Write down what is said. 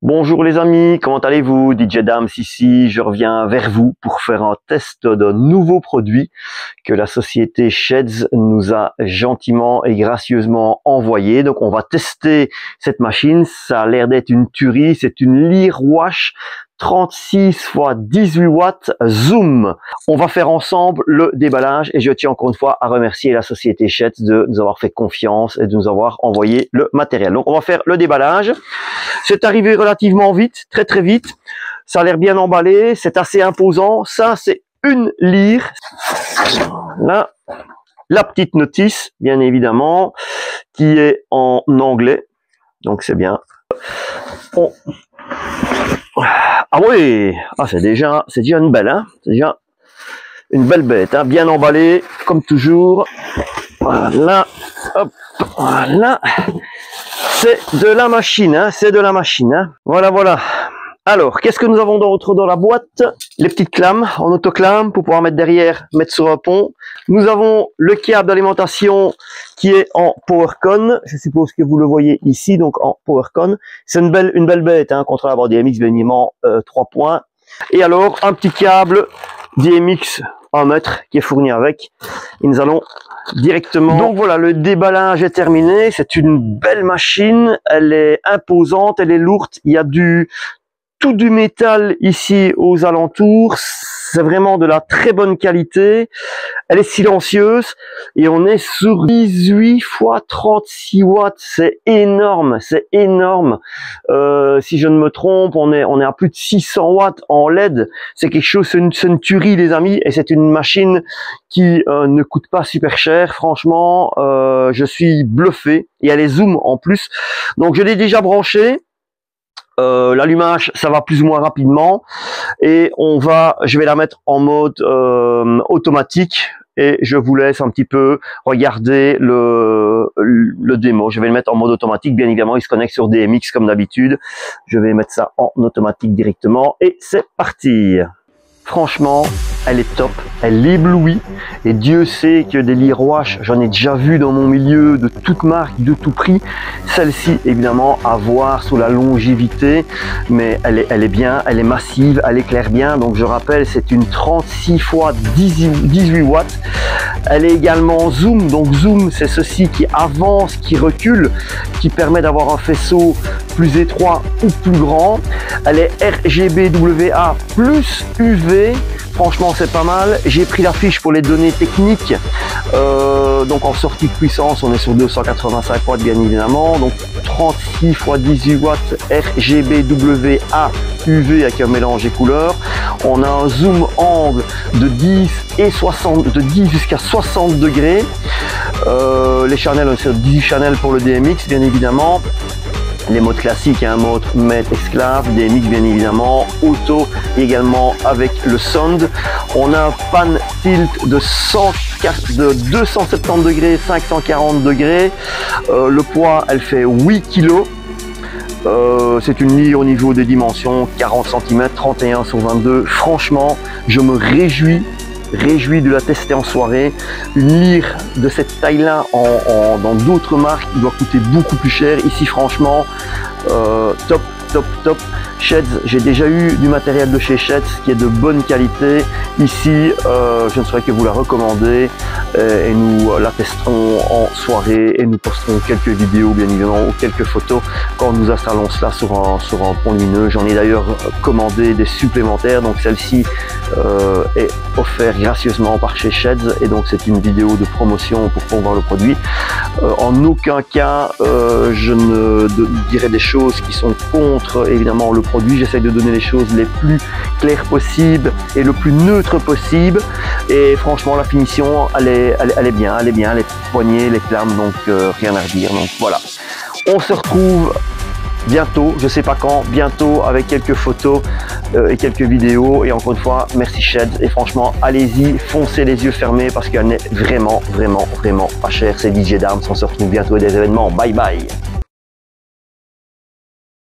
Bonjour les amis, comment allez-vous? DJ Dams ici, je reviens vers vous pour faire un test d'un nouveau produit que la société Sheds nous a gentiment et gracieusement envoyé. Donc on va tester cette machine, ça a l'air d'être une tuerie, c'est une Learwash 36 x 18 watts Zoom. On va faire ensemble le déballage et je tiens encore une fois à remercier la société Sheds de nous avoir fait confiance et de nous avoir envoyé le matériel. Donc on va faire le déballage. C'est arrivé relativement vite, très vite. Ça a l'air bien emballé, c'est assez imposant. Ça c'est une lyre. Là, la petite notice, bien évidemment, qui est en anglais. Donc c'est bien. Ah oui, c'est déjà une belle, hein. C'est déjà une belle bête, hein, bien emballée, comme toujours. Voilà, hop, voilà. C'est de la machine, hein, c'est de la machine, hein. Voilà. Alors, qu'est-ce que nous avons d'autre dans la boîte? Les petites clames en autoclame pour pouvoir mettre derrière, mettre sur un pont. Nous avons le câble d'alimentation qui est en PowerCon. Je suppose que vous le voyez ici, donc en PowerCon. C'est une belle bête, hein, contre la barre DMX, bien évidemment, 3 points. Et alors, un petit câble DMX 1 mètre qui est fourni avec. Et nous allons directement. Donc voilà, le déballage est terminé. C'est une belle machine. Elle est imposante, elle est lourde. Il y a tout du métal ici aux alentours, c'est vraiment de la très bonne qualité, elle est silencieuse et on est sur 18 x 36 watts, c'est énorme, Si je ne me trompe, on est à plus de 600 watts en LED, c'est quelque chose, c'est une tuerie les amis, et c'est une machine qui ne coûte pas super cher, franchement, je suis bluffé, et elle est zoom en plus, donc je l'ai déjà branché. L'allumage ça va plus ou moins rapidement et je vais la mettre en mode automatique et je vous laisse un petit peu regarder le démo. Je vais le mettre en mode automatique, bien évidemment il se connecte sur DMX comme d'habitude. Je vais mettre ça en automatique directement et c'est parti. Franchement, elle est top, elle éblouit et Dieu sait que des Learwash, j'en ai déjà vu dans mon milieu de toute marque, de tout prix. Celle-ci, évidemment, à voir sous la longévité, mais elle est bien, elle est massive, elle éclaire bien. Donc je rappelle, c'est une 36 x 18 watts. Elle est également zoom, donc zoom c'est ceci qui avance, qui recule, qui permet d'avoir un faisceau plus étroit ou plus grand. Elle est RGBWA plus UV. Franchement c'est pas mal. J'ai pris la fiche pour les données techniques. Donc en sortie de puissance on est sur 285 watts bien évidemment. Donc 36 x 18 watts RGBWA UV avec un mélange des couleurs. On a un zoom angle de 10 jusqu'à 60 degrés. Les channels, on est sur 10 channels pour le DMX bien évidemment. Les modes classiques, hein, mode maître esclave, DMX bien évidemment, auto également avec le sound. On a un pan tilt de 270 degrés, 540 degrés. Le poids, elle fait 8 kg. C'est une lyre au niveau des dimensions, 40 cm, 31 sur 22. Franchement, je me réjouis de la tester en soirée. Une lyre de cette taille là dans d'autres marques il doit coûter beaucoup plus cher. Ici franchement top. Sheds, j'ai déjà eu du matériel de chez Sheds qui est de bonne qualité. Ici je ne saurais que vous la recommander et nous la testerons en soirée et nous posterons quelques vidéos bien évidemment ou quelques photos quand nous installons cela sur un pont lumineux. J'en ai d'ailleurs commandé des supplémentaires, donc celle-ci est offerte gracieusement par chez Sheds et donc c'est une vidéo de promotion pour voir le produit. En aucun cas je ne dirai des choses qui sont contre évidemment le produit. J'essaie de donner les choses les plus claires possibles et le plus neutre possible et franchement la finition elle est bien, les poignées, les clames, donc rien à redire. Donc voilà, on se retrouve bientôt, je sais pas quand, bientôt avec quelques photos et quelques vidéos. Et encore une fois, merci Sheds et franchement, allez-y, foncez les yeux fermés parce qu'elle n'est vraiment pas chère. C'est DJ Dams, on se retrouve bientôt à des événements. Bye bye.